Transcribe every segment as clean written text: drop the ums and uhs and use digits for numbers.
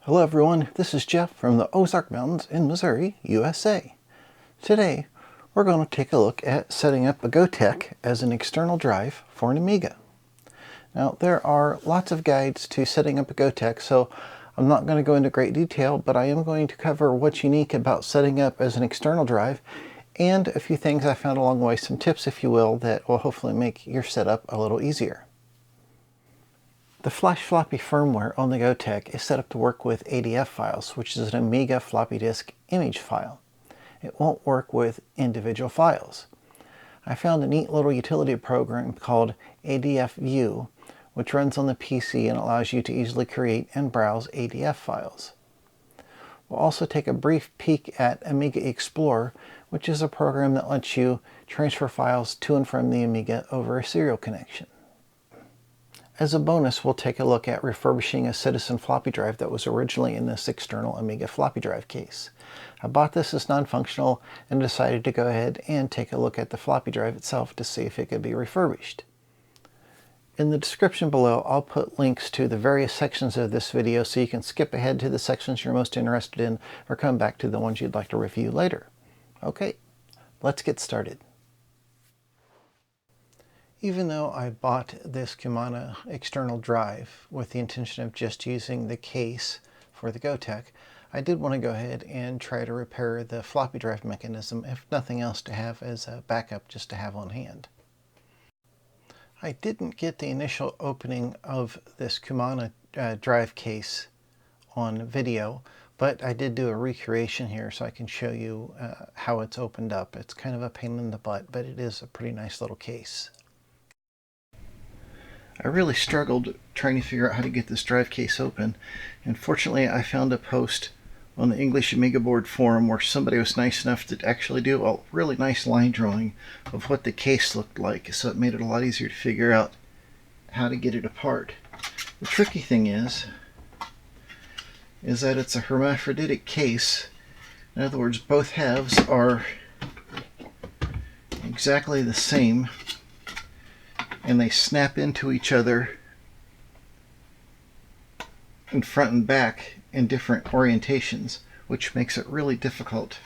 Hello everyone, this is Jeff from the Ozark Mountains in Missouri, USA. Today, we're going to take a look at setting up a Gotek as an external drive for an Amiga. Now, there are lots of guides to setting up a Gotek, so I'm not going to go into great detail, but I am going to cover what's unique about setting up as an external drive and a few things I found along the way, some tips if you will, that will hopefully make your setup a little easier. The FlashFloppy firmware on the Gotek is set up to work with ADF files, which is an Amiga floppy disk image file. It won't work with individual files. I found a neat little utility program called ADF View, which runs on the PC and allows you to easily create and browse ADF files. We'll also take a brief peek at Amiga Explorer, which is a program that lets you transfer files to and from the Amiga over a serial connection. As a bonus, we'll take a look at refurbishing a Citizen floppy drive that was originally in this external Amiga floppy drive case. I bought this as non-functional and decided to go ahead and take a look at the floppy drive itself to see if it could be refurbished. In the description below, I'll put links to the various sections of this video so you can skip ahead to the sections you're most interested in or come back to the ones you'd like to review later. Okay, let's get started. Even though I bought this Kumana external drive with the intention of just using the case for the Gotek, I did want to go ahead and try to repair the floppy drive mechanism, if nothing else to have as a backup just to have on hand. I didn't get the initial opening of this Kumana drive case on video, but I did do a recreation here so I can show you how it's opened up. It's kind of a pain in the butt, but it is a pretty nice little case. I really struggled trying to figure out how to get this drive case open, and fortunately I found a post on the English Amiga Board forum where somebody was nice enough to actually do a really nice line drawing of what the case looked like, so it made it a lot easier to figure out how to get it apart. The tricky thing is that it's a hermaphroditic case. In other words, both halves are exactly the same, and they snap into each other in front and back in different orientations, which makes it really difficult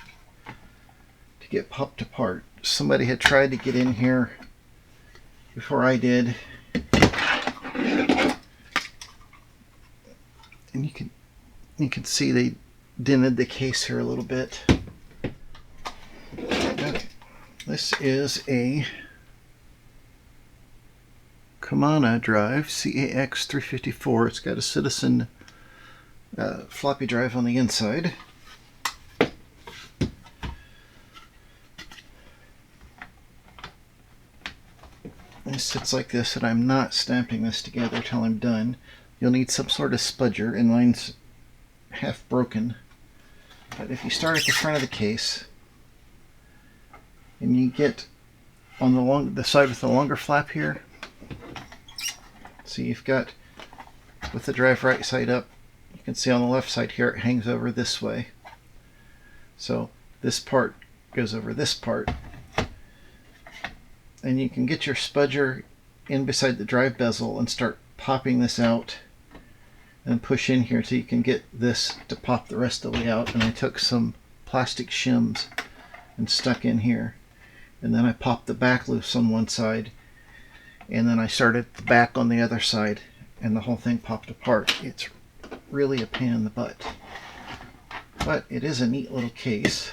to get popped apart. Somebody had tried to get in here before I did, and you can see they dented the case here a little bit. Okay. This is a Kumana drive, CAX354. It's got a Citizen floppy drive on the inside. And it sits like this, and I'm not stamping this together till I'm done. You'll need some sort of spudger, and mine's half broken. But if you start at the front of the case, and you get on the side with the longer flap here, so you've got, with the drive right side up, you can see on the left side here it hangs over this way. So this part goes over this part. And you can get your spudger in beside the drive bezel and start popping this out and push in here till you can get this to pop the rest of the way out. And I took some plastic shims and stuck in here. And then I popped the back loose on one side, and then I started the back on the other side, and the whole thing popped apart. It's really a pain in the butt, but it is a neat little case.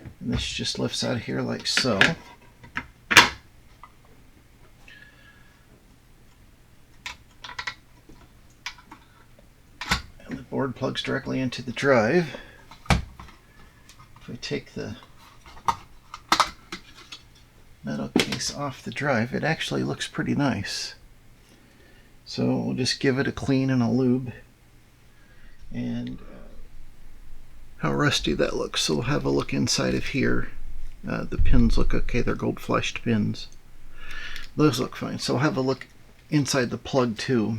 And this just lifts out of here like so. And the board plugs directly into the drive. If we take the metal case off the drive, it actually looks pretty nice. So we'll just give it a clean and a lube. And how rusty that looks. So we'll have a look inside of here. The pins look okay, they're gold fleshed pins. Those look fine. So we'll have a look inside the plug too.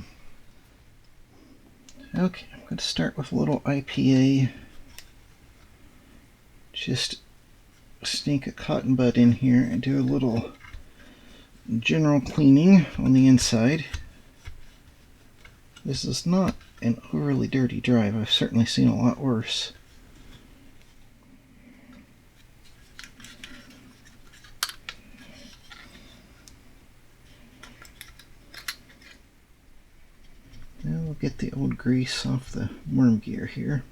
Okay, I'm going to start with a little IPA just sneak a cotton bud in here and do a little general cleaning on the inside. This is not an overly dirty drive. I've certainly seen a lot worse. Now we'll get the old grease off the worm gear here.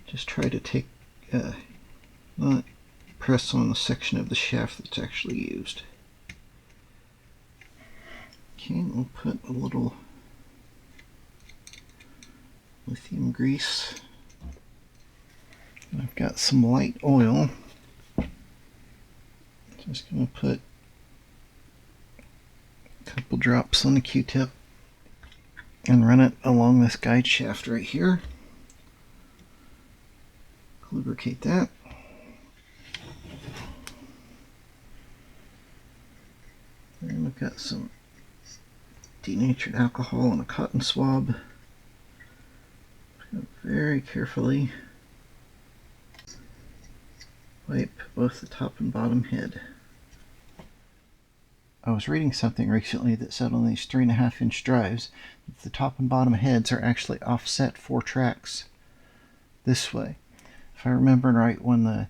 Just try to take, not press on the section of the shaft that's actually used. Okay, we'll put a little lithium grease. I've got some light oil. Just going to put a couple drops on the Q-tip and run it along this guide shaft right here. Lubricate that. And we've got some denatured alcohol and a cotton swab. Very carefully wipe both the top and bottom head. I was reading something recently that said on these 3.5-inch drives that the top and bottom heads are actually offset 4 tracks this way. If I remember right, when the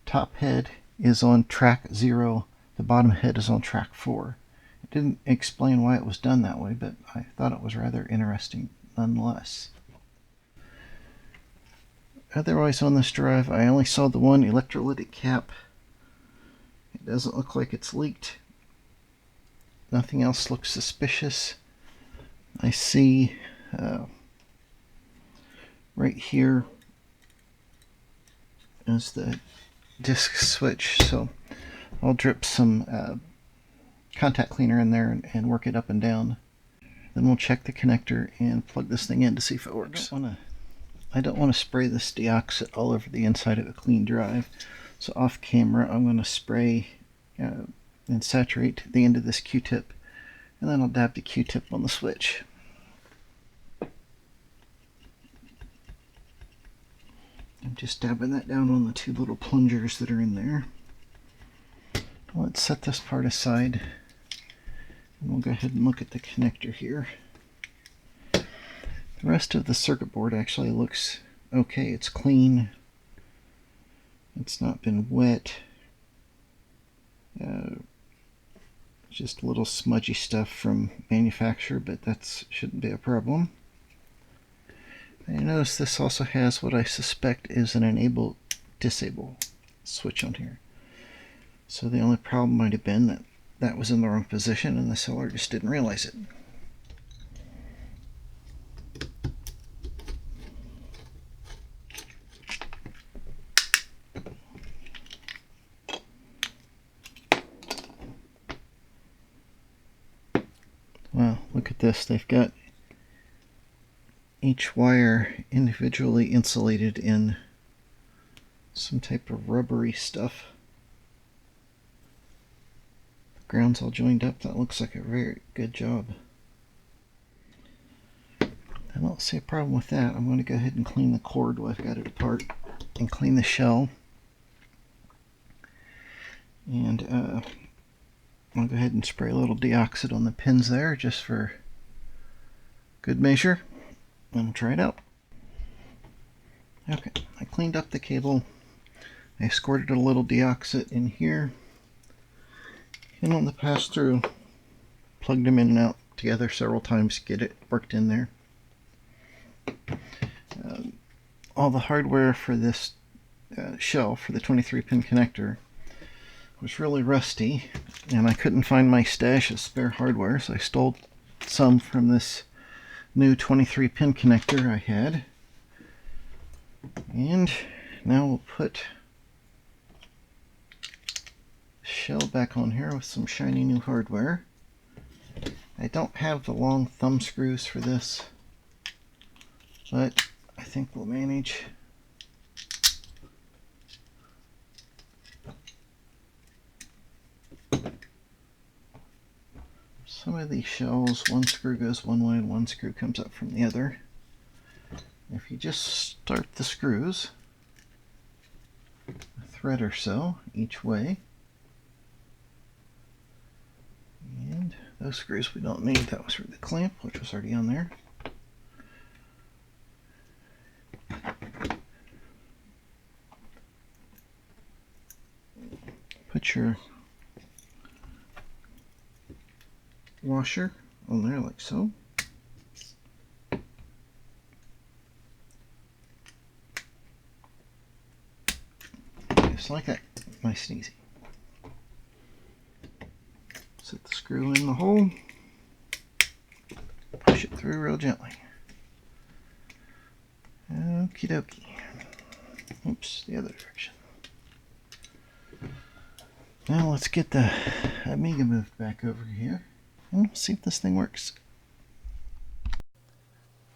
top head is on track 0, the bottom head is on track 4. It didn't explain why it was done that way, but I thought it was rather interesting nonetheless. Otherwise on this drive, I only saw the one electrolytic cap. It doesn't look like it's leaked. Nothing else looks suspicious. I see right here is the disk switch, so I'll drip some contact cleaner in there and work it up and down. Then we'll check the connector and plug this thing in to see if it works. I don't want to spray this deoxit all over the inside of a clean drive, so off camera I'm going to spray and saturate the end of this Q-tip, and then I'll dab the Q-tip on the switch. I'm just dabbing that down on the 2 little plungers that are in there. Let's set this part aside, and we'll go ahead and look at the connector here. The rest of the circuit board actually looks okay. It's clean. It's not been wet. Just a little smudgy stuff from manufacturer, but that shouldn't be a problem. And you notice this also has what I suspect is an enable-disable switch on here. So the only problem might have been that that was in the wrong position and the seller just didn't realize it. Well, look at this. They've got each wire individually insulated in some type of rubbery stuff. The ground's all joined up. That looks like a very good job. I don't see a problem with that. I'm going to go ahead and clean the cord while I've got it apart and clean the shell. And I'll go ahead and spray a little deoxit on the pins there just for good measure. And try it out. Okay, I cleaned up the cable. I squirted a little deoxit in here. And on the pass-through, plugged them in and out together several times to get it worked in there. All the hardware for this shell, for the 23-pin connector, was really rusty, and I couldn't find my stash of spare hardware, so I stole some from this new 23-pin connector I had. And now we'll put the shell back on here with some shiny new hardware. I don't have the long thumb screws for this, but I think we'll manage. Some of these shells, one screw goes one way and one screw comes up from the other. If you just start the screws a thread or so each way, and those screws we don't need, that was for the clamp, which was already on there. Put your washer on there like so. Just like that, nice and easy. Set the screw in the hole, push it through real gently. Okie dokie. Oops, the other direction. Now let's get the Amiga moved back over here and see if this thing works.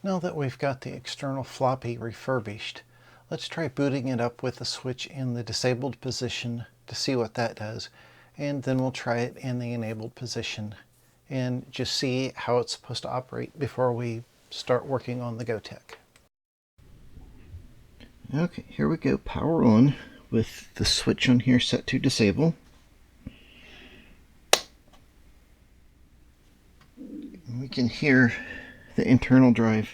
Now that we've got the external floppy refurbished, let's try booting it up with the switch in the disabled position to see what that does, and then we'll try it in the enabled position and just see how it's supposed to operate before we start working on the Gotek. Okay, here we go. Power on with the switch on here set to disable. We can hear the internal drive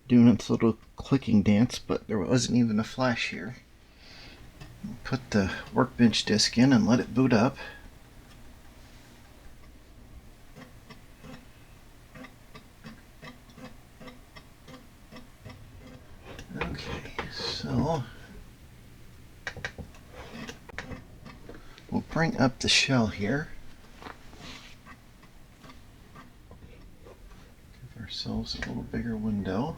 doing its little clicking dance, but there wasn't even a flash here. Put the workbench disk in and let it boot up. Okay, so we'll bring up the shell here. Give ourselves a little bigger window.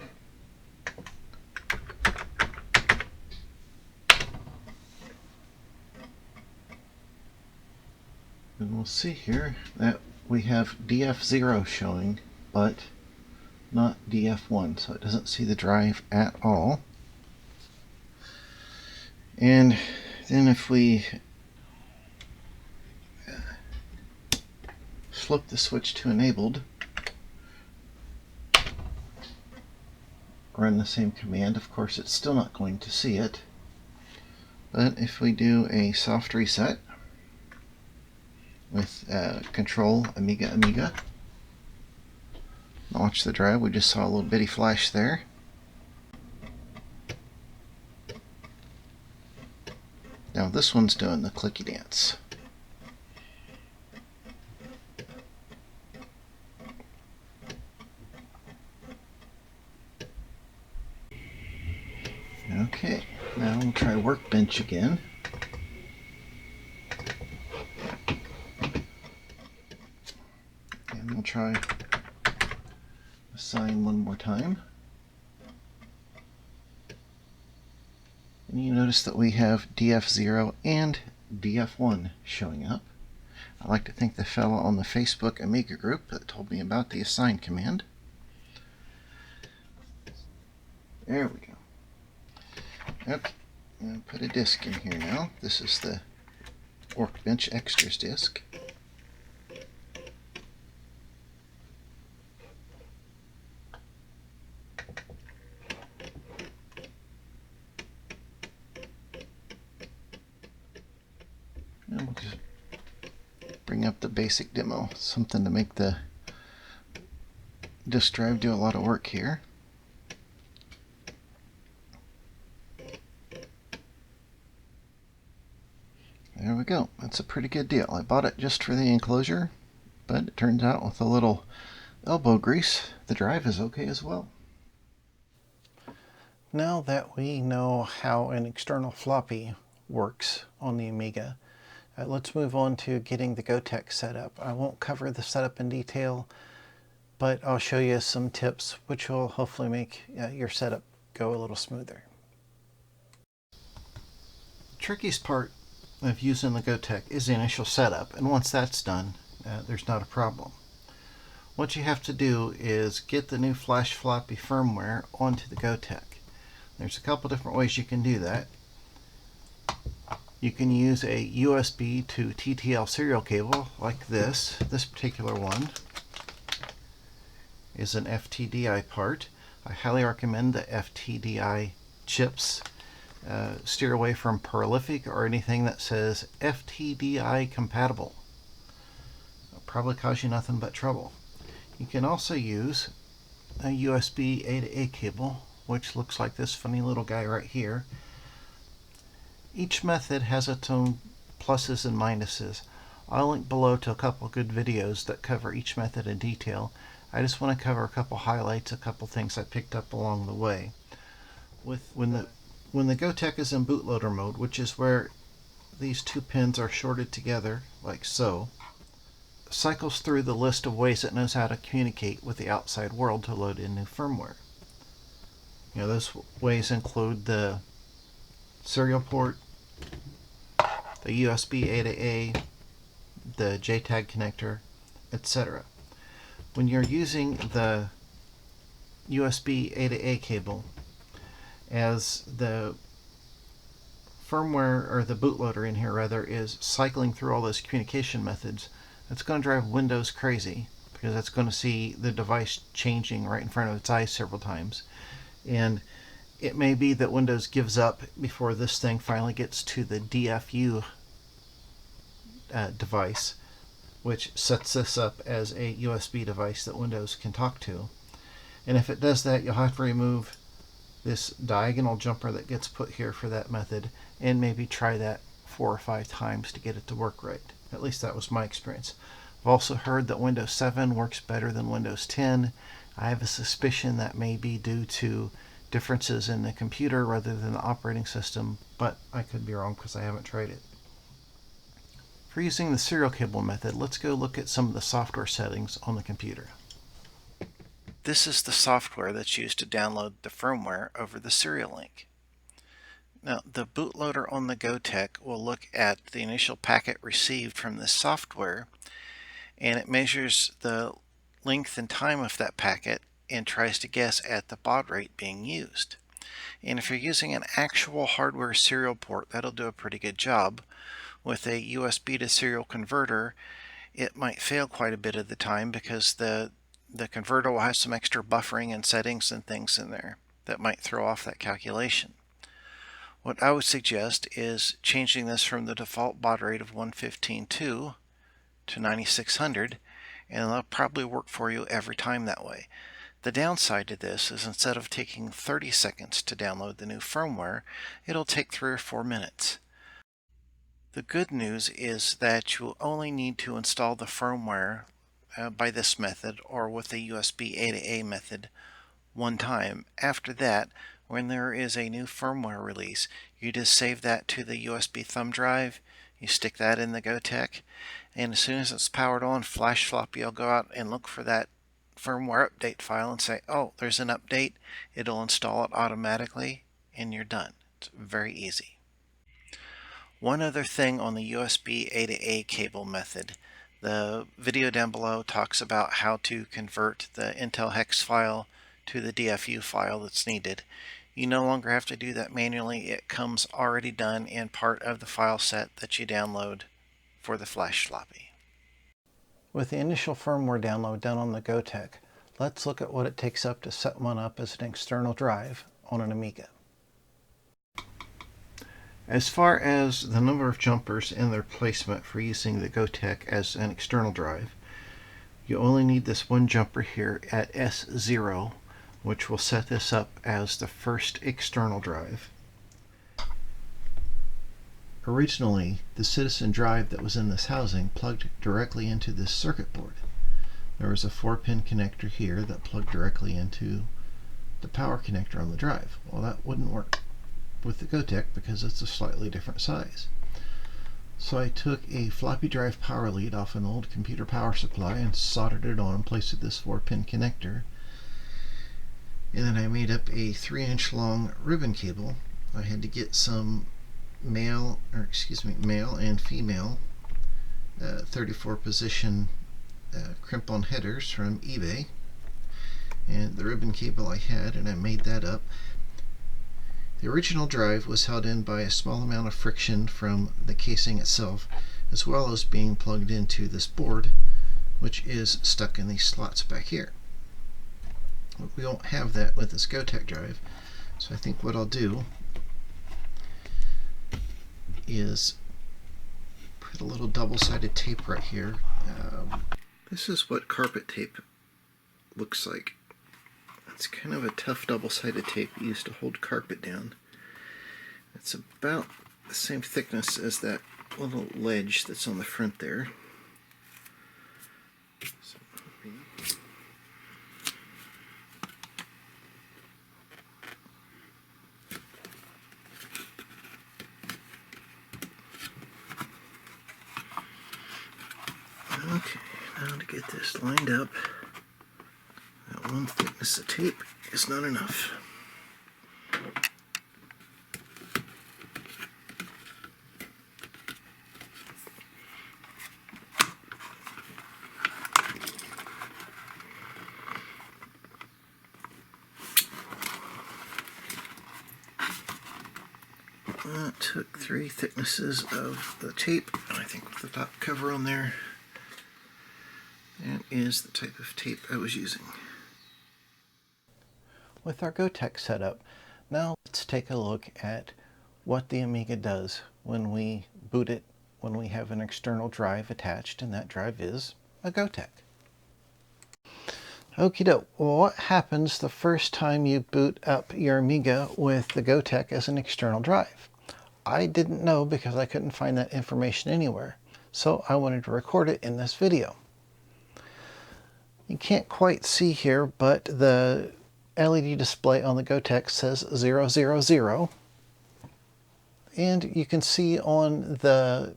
And we'll see here that we have DF0 showing, but not DF1, so it doesn't see the drive at all. And then if we flip the switch to enabled, run the same command, of course it's still not going to see it. But if we do a soft reset with Control Amiga, launch the drive, we just saw a little bitty flash there. Now this one's doing the clicky dance. Okay, now we'll try Workbench again. And we'll try Assign one more time. And you notice that we have DF0 and DF1 showing up. I like to thank the fellow on the Facebook Amiga group that told me about the assign command. There we go. Okay, I'm going to put a disk in here now. This is the Workbench Extras disk. And we'll just bring up the basic demo, something to make the disk drive do a lot of work here. There we go. That's a pretty good deal. I bought it just for the enclosure, but it turns out with a little elbow grease, the drive is okay as well. Now that we know how an external floppy works on the Amiga, let's move on to getting the Gotek set up. I won't cover the setup in detail, but I'll show you some tips which will hopefully make your setup go a little smoother. The trickiest part of using the Gotek is the initial setup, and once that's done, there's not a problem. What you have to do is get the new FlashFloppy firmware onto the Gotek. There's a couple different ways you can do that. You can use a USB to TTL serial cable like this. This particular one is an FTDI part. I highly recommend the FTDI chips. Steer away from prolific or anything that says FTDI compatible. It'll probably cause you nothing but trouble. You can also use a USB A to A cable, which looks like this funny little guy right here. Each method has its own pluses and minuses. I'll link below to a couple good videos that cover each method in detail. I just want to cover a couple highlights, a couple things I picked up along the way. When the Gotek is in bootloader mode, which is where these two pins are shorted together, like so, cycles through the list of ways it knows how to communicate with the outside world to load in new firmware. Those ways include the serial port, the USB A to A, the JTAG connector, etc. When you're using the USB A to A cable, as the firmware, or the bootloader in here rather, is cycling through all those communication methods, it's going to drive Windows crazy, because it's going to see the device changing right in front of its eyes several times. And it may be that Windows gives up before this thing finally gets to the DFU device, which sets this up as a USB device that Windows can talk to. And if it does that, you'll have to remove this diagonal jumper that gets put here for that method, and maybe try that 4 or 5 times to get it to work right. At least that was my experience. I've also heard that Windows 7 works better than Windows 10. I have a suspicion that may be due to differences in the computer rather than the operating system, but I could be wrong because I haven't tried it. For using the serial cable method, let's go look at some of the software settings on the computer. This is the software that's used to download the firmware over the serial link. Now, the bootloader on the Gotek will look at the initial packet received from this software, and it measures the length and time of that packet and tries to guess at the baud rate being used. And if you're using an actual hardware serial port, that'll do a pretty good job. With a USB to serial converter, it might fail quite a bit of the time because the converter will have some extra buffering and settings and things in there that might throw off that calculation. What I would suggest is changing this from the default baud rate of 115.2 to 9600, and it'll probably work for you every time that way. The downside to this is instead of taking 30 seconds to download the new firmware, it'll take 3 or 4 minutes. The good news is that you only need to install the firmware by this method or with the USB A to A method one time. After that, when there is a new firmware release, you just save that to the USB thumb drive, you stick that in the Gotek, and as soon as it's powered on, FlashFloppy will go out and look for that firmware update file and say, oh, there's an update. It'll install it automatically, and you're done. It's very easy. One other thing on the USB A to A cable method. The video down below talks about how to convert the Intel hex file to the DFU file that's needed. You no longer have to do that manually. It comes already done in part of the file set that you download for the FlashFloppy. With the initial firmware download done on the Gotek, let's look at what it takes up to set one up as an external drive on an Amiga. As far as the number of jumpers and their placement for using the Gotek as an external drive, you only need this one jumper here at S0, which will set this up as the first external drive. Originally, the Citizen drive that was in this housing plugged directly into this circuit board. There was a 4-pin connector here that plugged directly into the power connector on the drive. Well, that wouldn't work with the Gotek because it's a slightly different size. So I took a floppy drive power lead off an old computer power supply and soldered it on and placed this 4-pin connector. And then I made up a 3-inch long ribbon cable. I had to get some male and female 34 position crimp-on headers from eBay, and the ribbon cable I had, and I made that up. The original drive was held in by a small amount of friction from the casing itself, as well as being plugged into this board, which is stuck in these slots back here. we won't have that with this Gotek drive. So I think what I'll do is put a little double-sided tape right here. This is what carpet tape looks like. It's kind of a tough double-sided tape used to hold carpet down. It's about the same thickness as that little ledge that's on the front there. So, okay, now to get this lined up, that one thickness of tape is not enough. That took 3 thicknesses of the tape, and I think with the top cover on there, that is the type of tape I was using. With our Gotek setup, now let's take a look at what the Amiga does when we boot it, when we have an external drive attached, and that drive is a Gotek. Okie doke. Well, what happens the first time you boot up your Amiga with the Gotek as an external drive? I didn't know because I couldn't find that information anywhere, so I wanted to record it in this video. You can't quite see here, but the LED display on the Gotek says 000, and you can see on the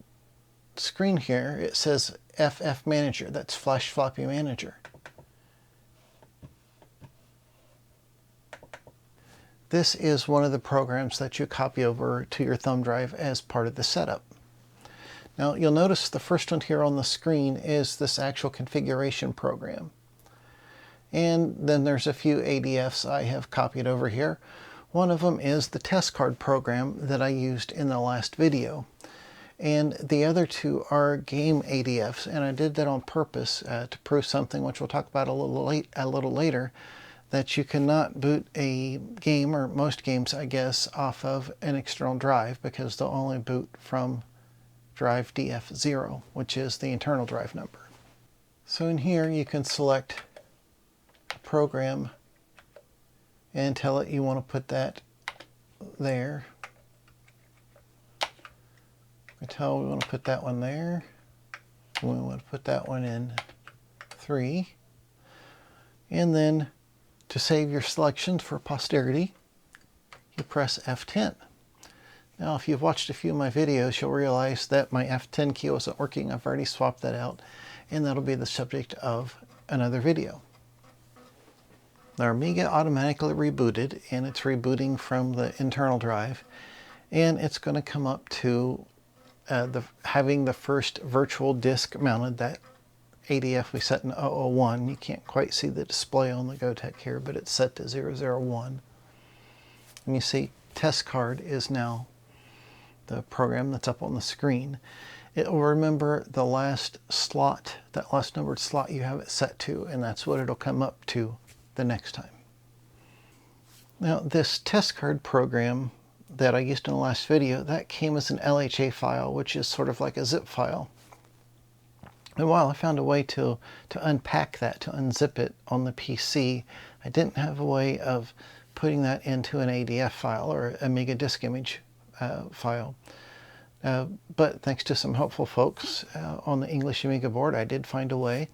screen here it says FF Manager. That's FlashFloppy Manager. This is one of the programs that you copy over to your thumb drive as part of the setup. Now you'll notice the first one here on the screen is this actual configuration program. And then there's a few ADFs I have copied over here. One of them is the test card program that I used in the last video. And the other 2 are game ADFs, and I did that on purpose to prove something which we'll talk about a little later, that you cannot boot a game, or most games I guess, off of an external drive because they'll only boot from drive DF0, which is the internal drive number. So in here you can select a program and tell it you want to put that there. I tell we want to put that one there. We want to put that one in 3. And then to save your selections for posterity, you press F10. Now, if you've watched a few of my videos, you'll realize that my F10 key wasn't working. I've already swapped that out, and that'll be the subject of another video. Our Amiga automatically rebooted, and it's rebooting from the internal drive, and it's going to come up to having the first virtual disk mounted, that ADF we set in 001. You can't quite see the display on the Gotek here, but it's set to 001. And you see test card is now the program that's up on the screen. It will remember the last slot, that last numbered slot you have it set to, and that's what it'll come up to the next time. Now this test card program that I used in the last video, that came as an LHA file, which is sort of like a zip file. And while I found a way to unpack that, to unzip it on the PC, I didn't have a way of putting that into an ADF file or Amiga disk image file. But thanks to some helpful folks on the English Amiga board, I did find a way.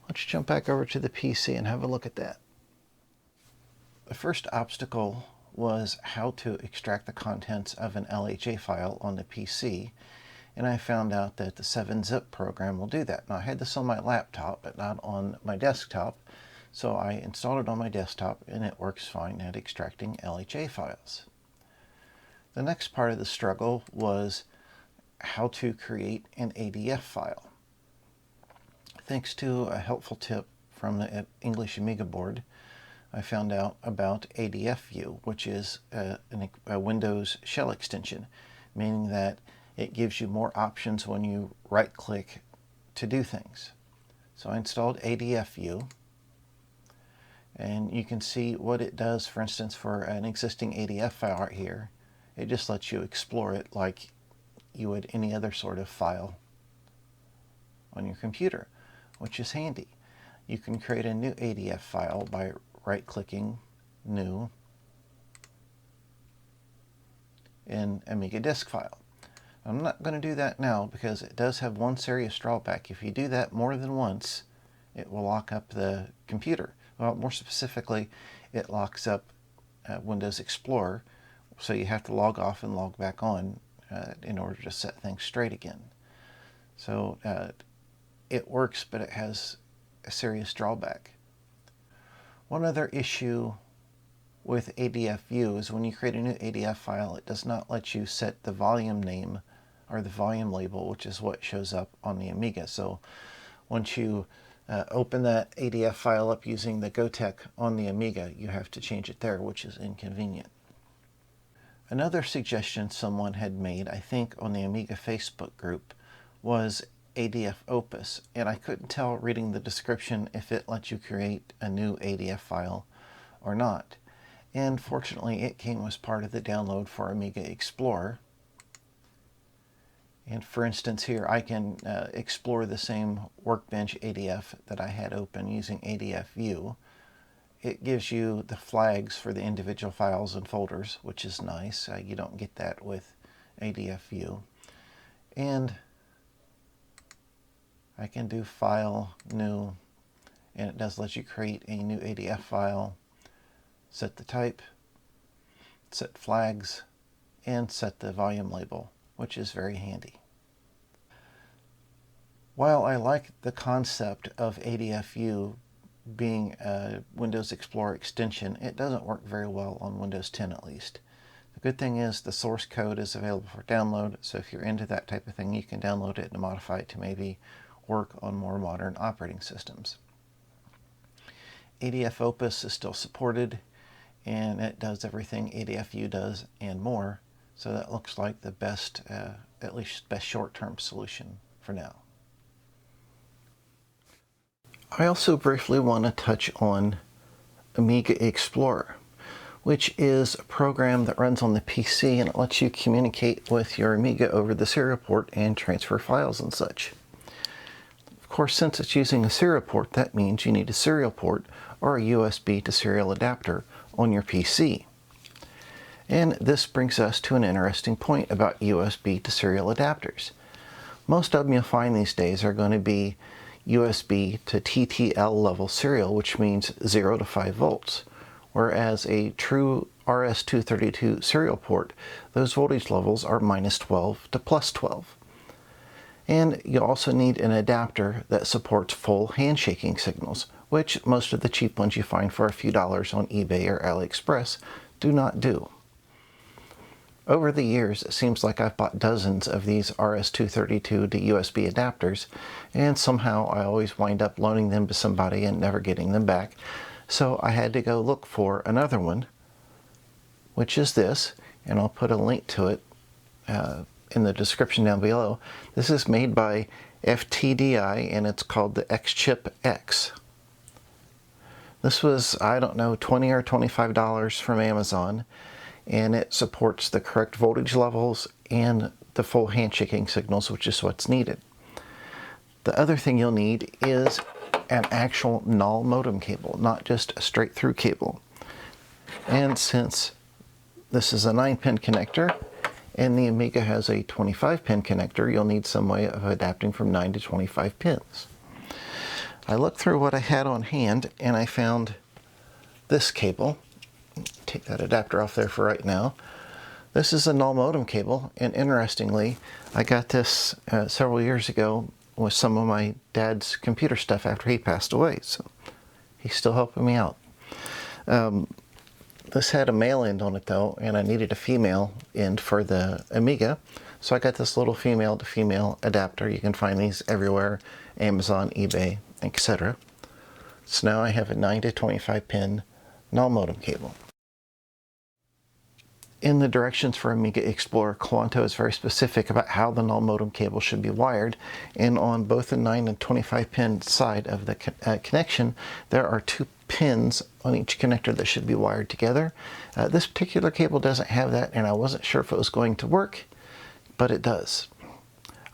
Let's jump back over to the PC and have a look at that. The first obstacle was how to extract the contents of an LHA file on the PC. And I found out that the 7-zip program will do that. Now I had this on my laptop, but not on my desktop. So I installed it on my desktop, and it works fine at extracting LHA files. The next part of the struggle was how to create an ADF file. Thanks to a helpful tip from the English Amiga board, I found out about ADF View, which is a Windows shell extension, meaning that it gives you more options when you right-click to do things. So I installed ADF View, And you can see what it does, for instance, for an existing ADF file right here. It just lets you explore it like you would any other sort of file on your computer, which is handy. You can create a new ADF file by right-clicking New in Amiga disk file. I'm not going to do that now because it does have one serious drawback. If you do that more than once, it will lock up the computer. Well, more specifically, it locks up Windows Explorer, so you have to log off and log back on in order to set things straight again. So it works, but it has a serious drawback. One other issue with ADF View is when you create a new ADF file, it does not let you set the volume name or the volume label, which is what shows up on the Amiga. So once you open that ADF file up using the Gotek on the Amiga, you have to change it there, which is inconvenient. Another suggestion someone had made, I think on the Amiga Facebook group, was ADF Opus, and I couldn't tell reading the description if it lets you create a new ADF file or not. And fortunately, it came as part of the download for Amiga Explorer. And for instance, here I can explore the same Workbench ADF that I had open using ADF View. It gives you the flags for the individual files and folders, which is nice. You don't get that with ADF View. And I can do File, New, and it does let you create a new ADF file, set the type, set flags, and set the volume label, which is very handy. While I like the concept of ADF View being a Windows Explorer extension, it doesn't work very well on Windows 10 at least. The good thing is the source code is available for download, so if you're into that type of thing, you can download it and modify it to maybe work on more modern operating systems. ADF Opus is still supported, and it does everything ADF View does and more, so that looks like the best, at least best short-term solution for now. I also briefly want to touch on Amiga Explorer, which is a program that runs on the PC and it lets you communicate with your Amiga over the serial port and transfer files and such. Of course, since it's using a serial port, that means you need a serial port or a USB to serial adapter on your PC. And this brings us to an interesting point about USB to serial adapters. Most of them you'll find these days are going to be USB to TTL level serial, which means 0 to 5 volts. Whereas a true RS-232 serial port, those voltage levels are -12 to +12. And you also need an adapter that supports full handshaking signals, which most of the cheap ones you find for a few dollars on eBay or AliExpress do not do. Over the years, it seems like I've bought dozens of these RS-232 to USB adapters, and somehow I always wind up loaning them to somebody and never getting them back. So I had to go look for another one, which is this, and I'll put a link to it in the description down below. This is made by FTDI, and it's called the X-Chip X. This was, I don't know, $20 or $25 from Amazon, and it supports the correct voltage levels and the full handshaking signals, which is what's needed. The other thing you'll need is an actual null modem cable, not just a straight through cable. And since this is a 9-pin connector and the Amiga has a 25-pin connector, you'll need some way of adapting from 9 to 25 pins. I looked through what I had on hand and I found this cable. Take that adapter off there for right now. This is a null modem cable, and interestingly, I got this several years ago with some of my dad's computer stuff after he passed away, so he's still helping me out. This had a male end on it though, and I needed a female end for the Amiga, so I got this little female to female adapter. You can find these everywhere, Amazon, eBay, etc. So now I have a 9 to 25 pin null modem cable. In the directions for Amiga Explorer, Quanto is very specific about how the null modem cable should be wired, and on both the 9 and 25 pin side of the connection there are two pins on each connector that should be wired together. This particular cable doesn't have that, and I wasn't sure if it was going to work, but it does.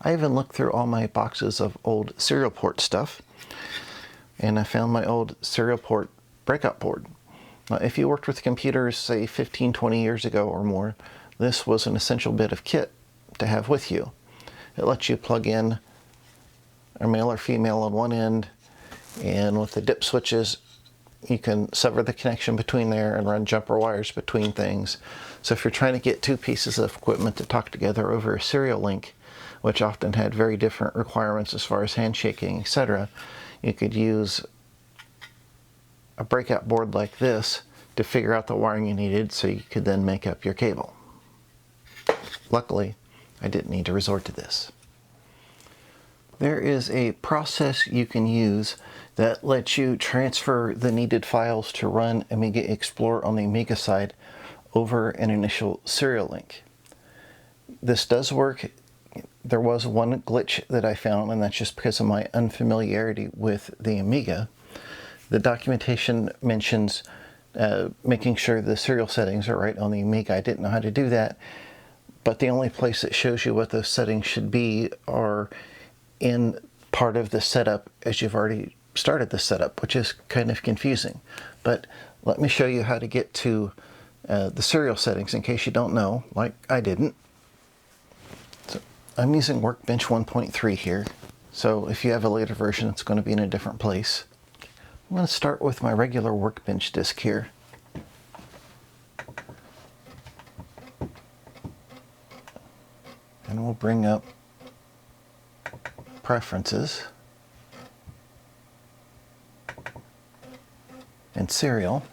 I even looked through all my boxes of old serial port stuff, and I found my old serial port breakout board. If you worked with computers, say 15, 20 years ago or more, this was an essential bit of kit to have with you. It lets you plug in a male or female on one end, and with the dip switches, you can sever the connection between there and run jumper wires between things. So if you're trying to get two pieces of equipment to talk together over a serial link, which often had very different requirements as far as handshaking, etc., you could use a breakout board like this to figure out the wiring you needed so you could then make up your cable. Luckily, I didn't need to resort to this. There is a process you can use that lets you transfer the needed files to run Amiga Explorer on the Amiga side over an initial serial link. This does work. There was one glitch that I found, and that's just because of my unfamiliarity with the Amiga. The documentation mentions making sure the serial settings are right on the Amiga. I didn't know how to do that, but the only place that shows you what those settings should be are in part of the setup as you've already started the setup, which is kind of confusing. But let me show you how to get to the serial settings in case you don't know, like I didn't. So I'm using Workbench 1.3 here, so if you have a later version, it's going to be in a different place. I'm going to start with my regular Workbench disk here. And we'll bring up Preferences and Serial.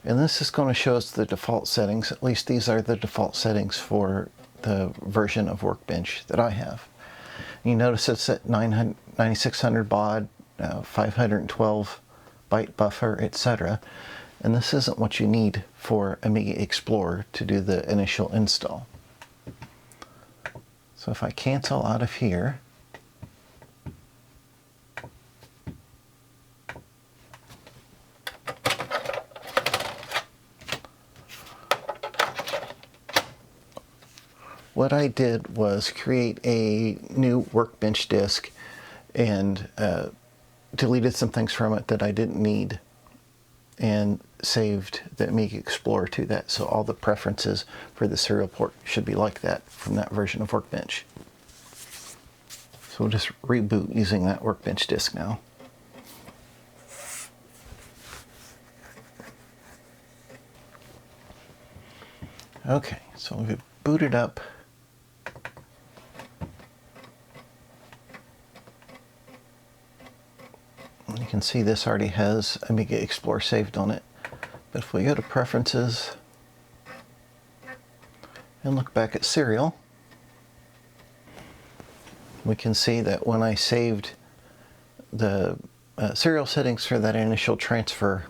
And this is going to show us the default settings. At least these are the default settings for the version of Workbench that I have. You notice it's at 9600 baud, 512 byte buffer, etc. And this isn't what you need for Amiga Explorer to do the initial install. So if I cancel out of here, what I did was create a new Workbench disk and deleted some things from it that I didn't need and saved the Amiga Explorer to that. So all the preferences for the serial port should be like that from that version of Workbench. So we'll just reboot using that Workbench disk now. Okay, so we've booted up. You can see this already has Amiga Explorer saved on it. But if we go to Preferences and look back at Serial, we can see that when I saved the serial settings for that initial transfer,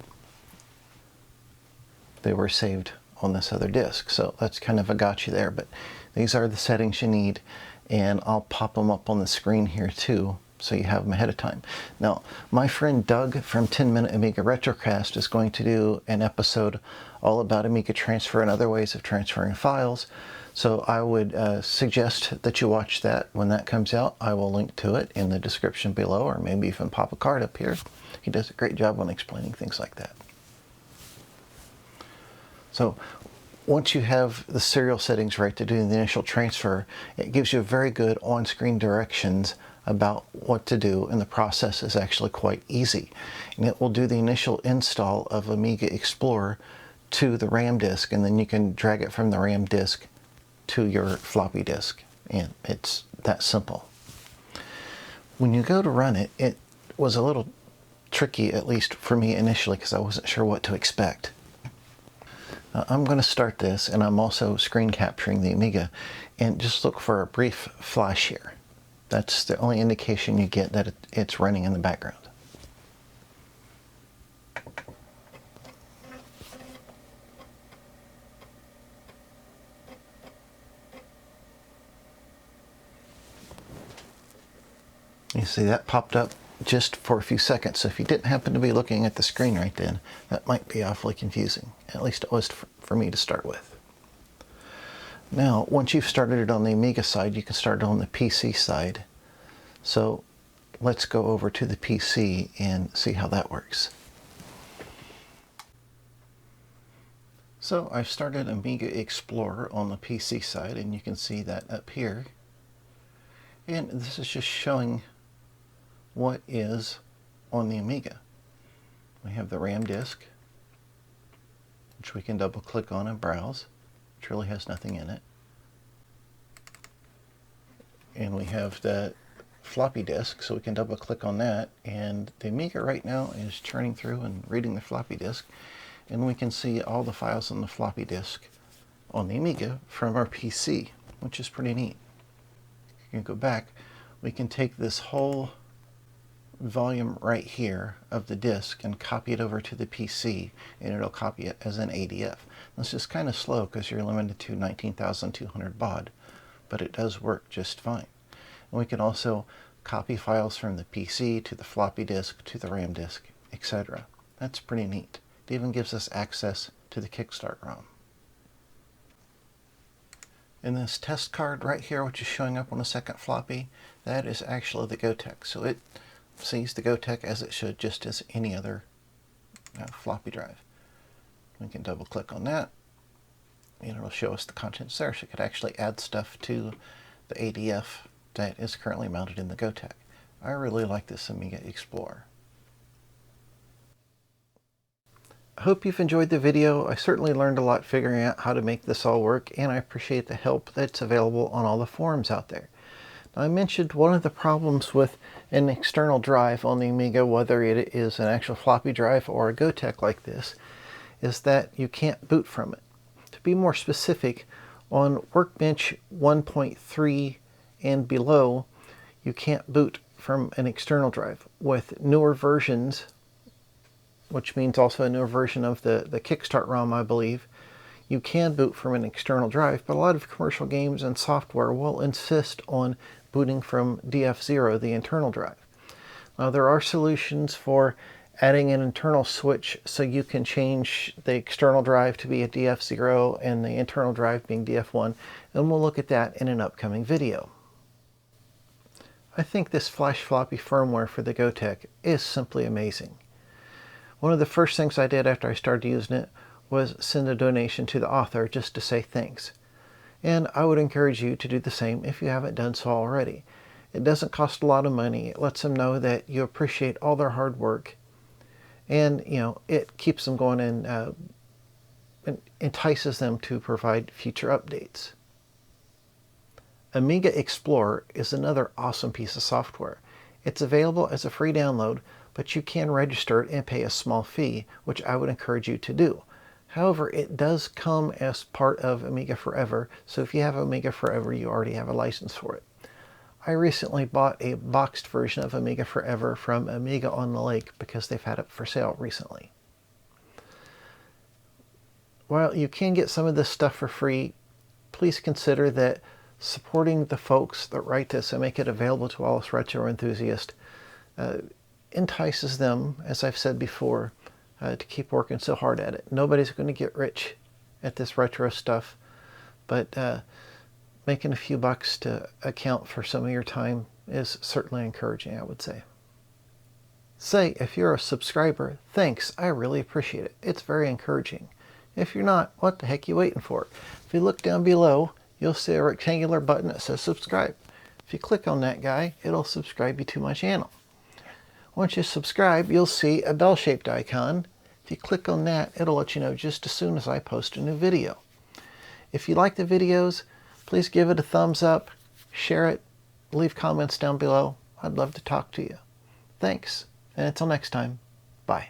they were saved on this other disk. So that's kind of a gotcha there, but these are the settings you need, and I'll pop them up on the screen here too, so you have them ahead of time. Now, my friend Doug from 10-Minute Amiga Retrocast is going to do an episode all about Amiga transfer and other ways of transferring files. So I would suggest that you watch that when that comes out. I will link to it in the description below, or maybe even pop a card up here. He does a great job on explaining things like that. So once you have the serial settings right to do the initial transfer, it gives you very good on-screen directions about what to do, and the process is actually quite easy. And it will do the initial install of Amiga Explorer to the RAM disk, and then you can drag it from the RAM disk to your floppy disk, and it's that simple. When you go to run it, it was a little tricky, at least for me initially, because I wasn't sure what to expect. I'm going to start this, and I'm also screen capturing the Amiga, and just look for a brief flash here. That's the only indication you get that it's running in the background. You see that popped up just for a few seconds. So if you didn't happen to be looking at the screen right then, that might be awfully confusing. At least it was for me to start with. Now, once you've started it on the Amiga side, you can start it on the PC side. So let's go over to the PC and see how that works. So I've started Amiga Explorer on the PC side, and you can see that up here. And this is just showing what is on the Amiga. We have the RAM disk, which we can double click on and browse, which really has nothing in it. And we have the floppy disk, so we can double click on that, and the Amiga right now is churning through and reading the floppy disk, and we can see all the files on the floppy disk on the Amiga from our PC, which is pretty neat. You can go back, we can take this whole volume right here of the disk and copy it over to the PC, and it'll copy it as an ADF. This is kind of slow because you're limited to 19,200 baud, but it does work just fine. And we can also copy files from the PC to the floppy disk to the RAM disk, etc. That's pretty neat. It even gives us access to the Kickstart ROM. And this test card right here, which is showing up on the second floppy, that is actually the Gotek. So it sees the Gotek as it should, just as any other floppy drive. We can double click on that, and it'll show us the contents there. So it could actually add stuff to the ADF that is currently mounted in the Gotek. I really like this Amiga Explorer. I hope you've enjoyed the video. I certainly learned a lot figuring out how to make this all work, and I appreciate the help that's available on all the forums out there. Now, I mentioned one of the problems with an external drive on the Amiga, whether it is an actual floppy drive or a Gotek like this, is that you can't boot from it. To be more specific, on Workbench 1.3 and below, you can't boot from an external drive. With newer versions, which means also a newer version of the Kickstart ROM, I believe, you can boot from an external drive, but a lot of commercial games and software will insist on booting from DF0, the internal drive. Now, there are solutions for adding an internal switch so you can change the external drive to be a DF0 and the internal drive being DF1, and we'll look at that in an upcoming video. I think this FlashFloppy firmware for the Gotek is simply amazing. One of the first things I did after I started using it was send a donation to the author just to say thanks. And I would encourage you to do the same if you haven't done so already. It doesn't cost a lot of money. It lets them know that you appreciate all their hard work. And, you know, it keeps them going and entices them to provide future updates. Amiga Explorer is another awesome piece of software. It's available as a free download, but you can register it and pay a small fee, which I would encourage you to do. However, it does come as part of Amiga Forever, so if you have Amiga Forever, you already have a license for it. I recently bought a boxed version of Amiga Forever from Amiga on the Lake because they've had it for sale recently. While you can get some of this stuff for free, please consider that supporting the folks that write this and make it available to all us retro enthusiasts entices them, as I've said before, to keep working so hard at it. Nobody's going to get rich at this retro stuff, but making a few bucks to account for some of your time is certainly encouraging, I would say. Say, if you're a subscriber, thanks, I really appreciate it. It's very encouraging. If you're not, what the heck are you waiting for? If you look down below, you'll see a rectangular button that says subscribe. If you click on that guy, it'll subscribe you to my channel. Once you subscribe, you'll see a bell-shaped icon. If you click on that, it'll let you know just as soon as I post a new video. If you like the videos, please give it a thumbs up, share it, leave comments down below. I'd love to talk to you. Thanks, and until next time, bye.